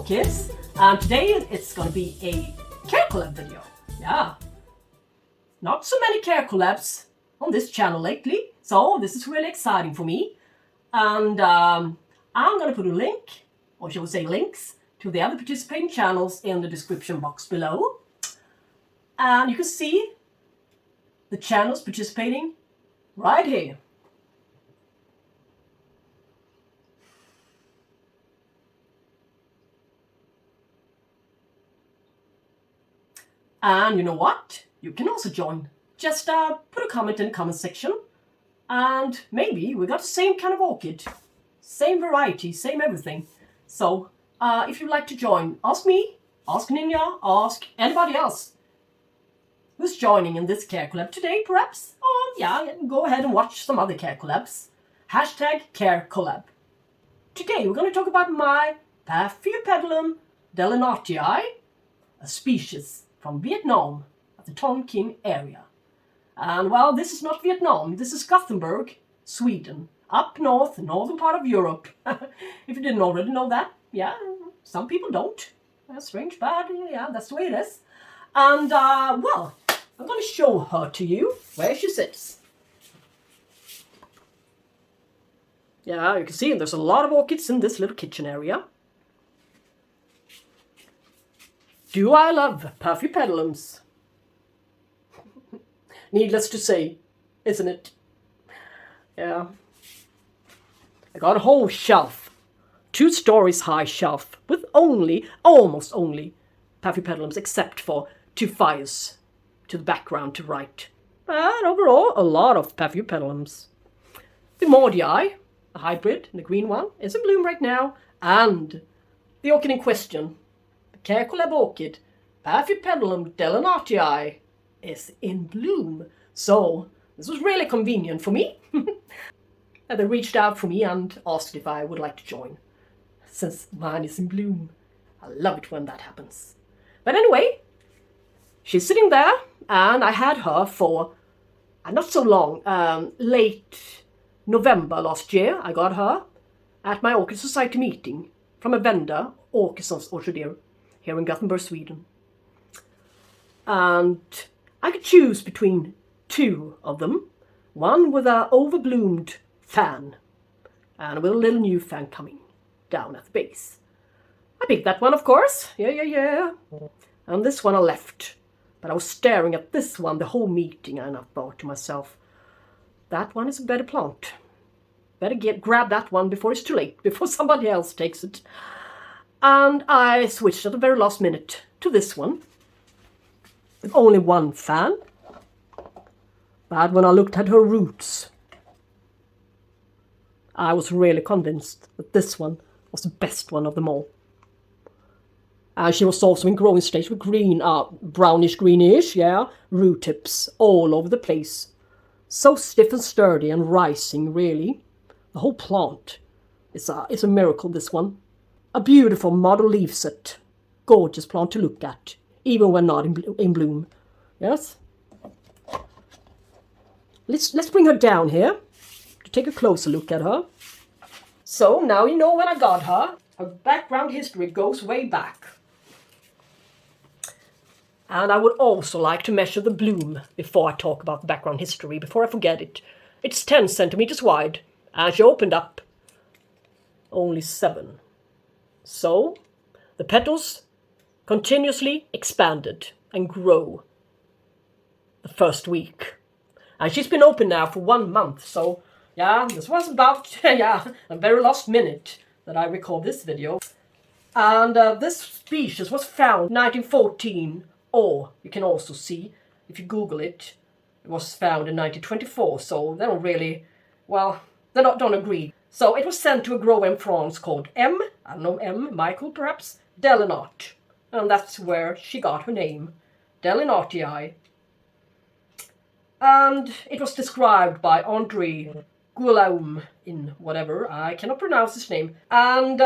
Orchids, and today it's going to be a care collab video. Yeah, not so many care collabs on this channel lately, so this is really exciting for me. And I'm going to put a link, or shall we say links, to the other participating channels in the description box below. And you can see the channels participating right here. And you know what? You can also join. Just put a comment in the comment section. And maybe we got the same kind of orchid. Same variety, same everything. So if you'd like to join, ask me, ask Ninja, ask anybody else who's joining in this care collab today, perhaps. Or yeah, go ahead and watch some other care collabs. Hashtag care collab. Today we're going to talk about my Paphiopedilum Delenatii, a species from Vietnam, at the Tonkin area. And well, this is not Vietnam, this is Gothenburg, Sweden, up north, northern part of Europe. If you didn't already know that, yeah, some people don't. That's strange, but yeah, that's the way it is. And well, I'm going to show her to you where she sits. Yeah, you can see there's a lot of orchids in this little kitchen area. Do I love Paphiopedilums? Needless to say, isn't it? Yeah. I got a whole shelf, 2 stories high shelf, with almost only Paphiopedilums, except for 2 fires to the background to right. But overall, a lot of Paphiopedilums. The Mordii, a hybrid, the green one, is in bloom right now, and the orchid in question, care collab orchid, Paphiopedilum Delenatii, is in bloom. So this was really convenient for me. And they reached out for me and asked if I would like to join, since mine is in bloom. I love it when that happens. But anyway, she's sitting there, and I had her for not so long, late November last year. I got her at my Orchid Society meeting from a vendor, Orchid, here in Gothenburg, Sweden. And I could choose between 2 of them. One with an overbloomed fan, and with a little new fan coming down at the base. I picked that one, of course. Yeah. And this one I left. But I was staring at this one the whole meeting, and I thought to myself, that one is a better plant. Better grab that one before it's too late, before somebody else takes it. And I switched at the very last minute to this one, with only 1 fan. But when I looked at her roots, I was really convinced that this one was the best one of them all. And she was also in growing stage with green, brownish greenish, yeah, root tips all over the place. So stiff and sturdy and rising, really. The whole plant is a miracle, this one. A beautiful model leaf set. Gorgeous plant to look at, even when not in bloom. Yes? Let's bring her down here to take a closer look at her. So now you know when I got her. Her background history goes way back. And I would also like to measure the bloom before I talk about the background history, before I forget it. It's 10 centimeters wide, and she opened up only 7. So the petals continuously expanded and grow the first week. And she's been open now for 1 month, so yeah, this was about, the very last minute that I record this video. And this species was found in 1914, or you can also see, if you Google it, it was found in 1924, so they don't really, well, they don't agree. So it was sent to a grower in France called Michael perhaps, Delenatii. And that's where she got her name, Delenatii. And it was described by Andre Guillaume in whatever, I cannot pronounce his name. And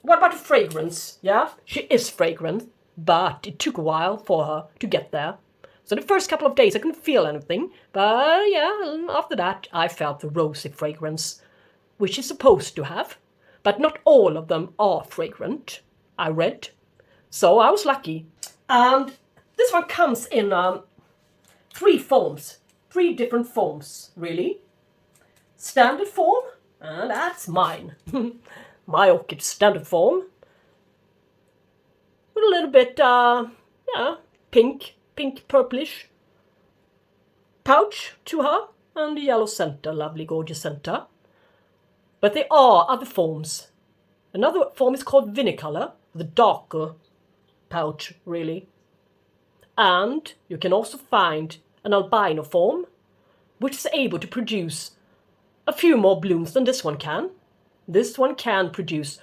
what about the fragrance? Yeah, she is fragrant, but it took a while for her to get there. So the first couple of days I couldn't feel anything, but yeah, after that I felt the rosy fragrance, which is supposed to have. But not all of them are fragrant. I read. So I was lucky. And this one comes in 3 forms. 3 different forms, really. Standard form, and that's mine. My orchid standard form. With a little bit, pink purplish pouch to her, and the yellow center, lovely gorgeous center. But there are other forms. Another form is called vinicolor, the darker pouch, really. And you can also find an albino form, which is able to produce a few more blooms than this one can. This one can produce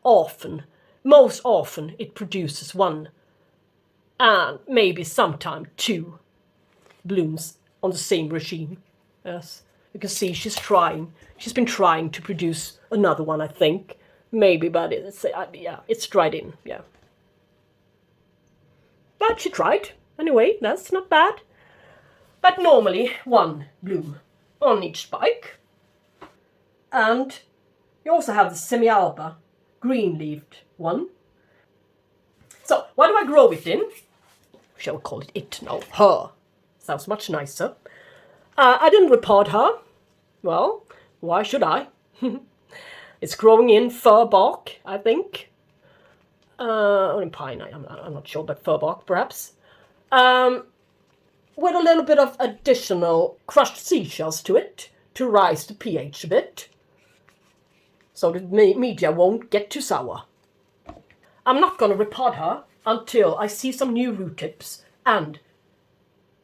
often. Most often it produces 1 and maybe sometime 2 blooms on the same regime. Yes, you can see she's trying. She's been trying to produce another one, I think. Maybe, but it's dried in, yeah. But she tried. Anyway, that's not bad. But normally 1 bloom on each spike. And you also have the semi-alba, green-leaved one. So, what do I grow it in? Shall we call it it? No, her. Sounds much nicer. I didn't repot her. Well, why should I? It's growing in fir bark, I think. Or in pine, I'm not sure, but fir bark, perhaps. With a little bit of additional crushed seashells to it, to rise the pH a bit. So the media won't get too sour. I'm not going to repot her until I see some new root tips and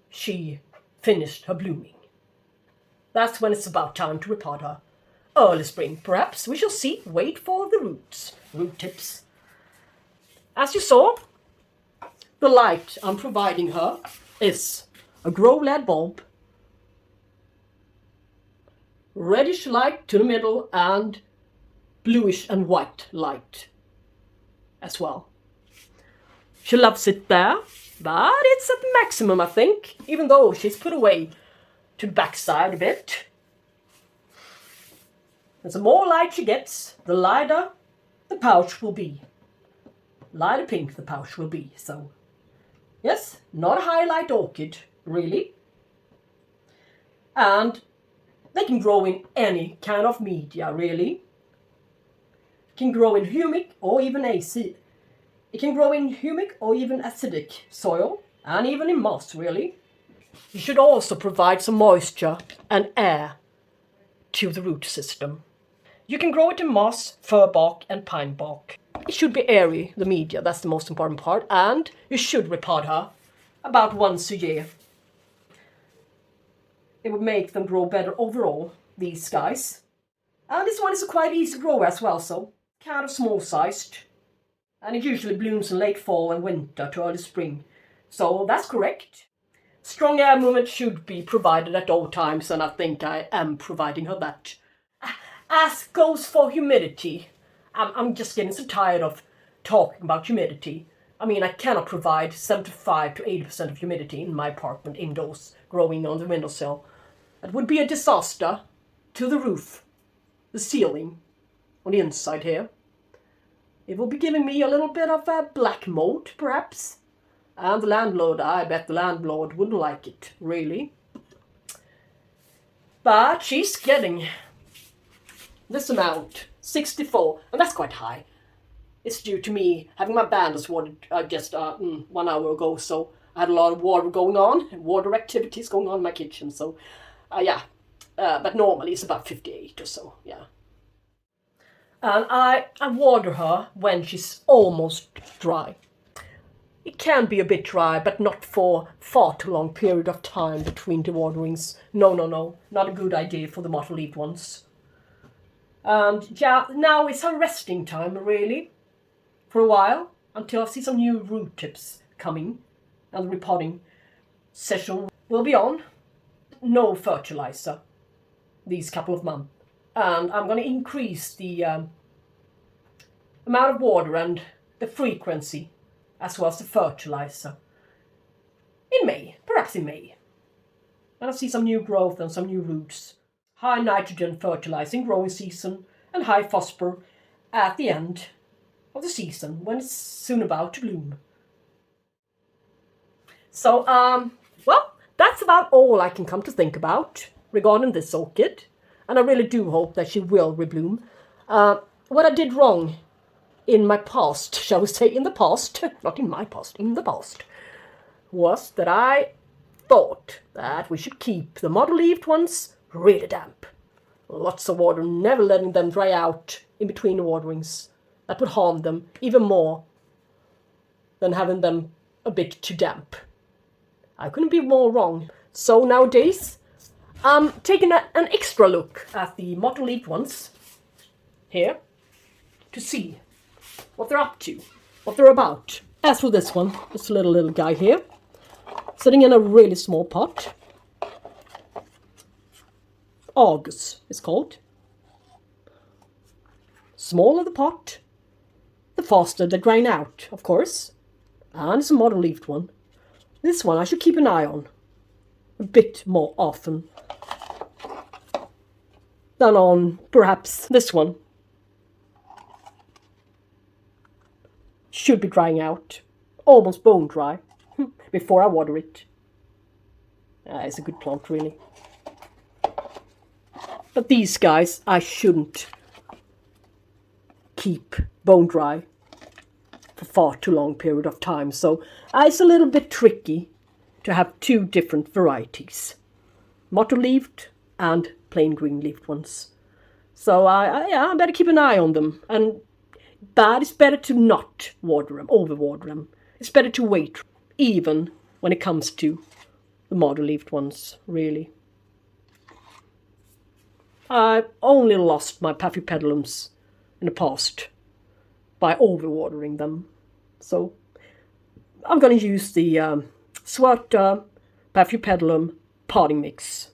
she finished her blooming. That's when it's about time to repot her. Early spring, perhaps. We shall see. Wait for the root tips. As you saw, the light I'm providing her is a grow lead bulb, reddish light to the middle, and bluish and white light as well. She loves it there, but it's at maximum, I think, even though she's put away to the backside a bit. And the more light she gets, the lighter the pouch will be. Lighter pink the pouch will be, so yes, not a highlight orchid, really. And they can grow in any kind of media, really. It can grow in humic or even acid. It can grow in humic or even acidic soil, and even in moss, really. You should also provide some moisture and air to the root system. You can grow it in moss, fir bark, and pine bark. It should be airy, the media, that's the most important part, and you should repot her about once a year. It would make them grow better overall, these guys. And this one is a quite easy grower as well, so kind of small-sized. And it usually blooms in late fall and winter to early spring. So that's correct. Strong air movement should be provided at all times, and I think I am providing her that. As goes for humidity, I'm just getting so tired of talking about humidity. I mean, I cannot provide 75 to 80% of humidity in my apartment indoors, growing on the windowsill. It would be a disaster to the roof, the ceiling, on the inside here. It will be giving me a little bit of a black mold, perhaps. And the landlord, I bet the landlord wouldn't like it, really. But she's getting this amount, 64, and that's quite high. It's due to me having my bandas watered just 1 hour ago, so I had a lot of water going on, water activities going on in my kitchen, so but normally it's about 58 or so, yeah. And I water her when she's almost dry. It can be a bit dry, but not for far too long period of time between the waterings. No, not a good idea for the mottle-leaved ones. And yeah, now it's her resting time, really, for a while, until I see some new root tips coming, and the repotting session will be on. No fertilizer these couple of months. And I'm going to increase the amount of water and the frequency, as well as the fertilizer, in May, perhaps in May. And I'll see some new growth and some new roots. High nitrogen fertilizing growing season and high phosphor at the end. of the season when it's soon about to bloom. So, well, that's about all I can come to think about regarding this orchid. And I really do hope that she will rebloom. What I did wrong in my past, shall we say in the past, not in my past, in the past, was that I thought that we should keep the mottle-leaved ones really damp. Lots of water, never letting them dry out in between the waterings. That would harm them even more than having them a bit too damp. I couldn't be more wrong. So nowadays, I'm taking an extra look at the mottle-leaved ones here to see what they're up to, what they're about. As for this one, this little guy here, sitting in a really small pot. Argus is called. Smaller the pot, the faster they drain out, of course. And it's a mottle-leaved one. This one I should keep an eye on a bit more often than on perhaps this one. Should be drying out, almost bone dry, before I water it. It's a good plant, really. But these guys I shouldn't keep bone dry for far too long period of time. So it's a little bit tricky to have two different varieties. Mottle-leaved and plain green-leaved ones. So I better keep an eye on them. But it's better to not water them, over-water them. It's better to wait, even when it comes to the mottle-leaved ones, really. I've only lost my Paphiopedilums in the past by over-watering them. So I'm going to use the Swarta Paphiopedilum potting mix,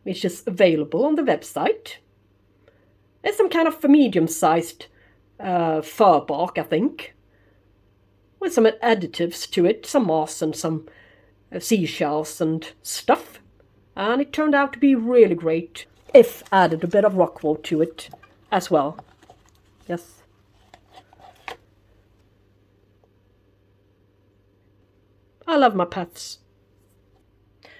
which is available on the website. It's some kind of a medium-sized fir bark, I think, with some additives to it, some moss and some seashells and stuff. And it turned out to be really great, if added a bit of Rockwool to it as well. Yes. I love my pets.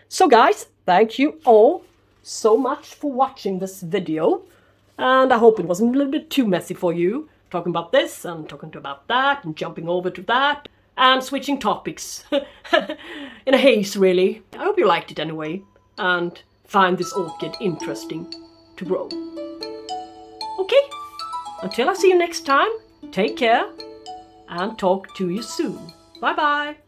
So guys, thank you all so much for watching this video. And I hope it wasn't a little bit too messy for you. Talking about this and talking about that and jumping over to that and switching topics in a haze, really. I hope you liked it anyway and find this orchid interesting to grow. Okay, until I see you next time, take care and talk to you soon. Bye bye.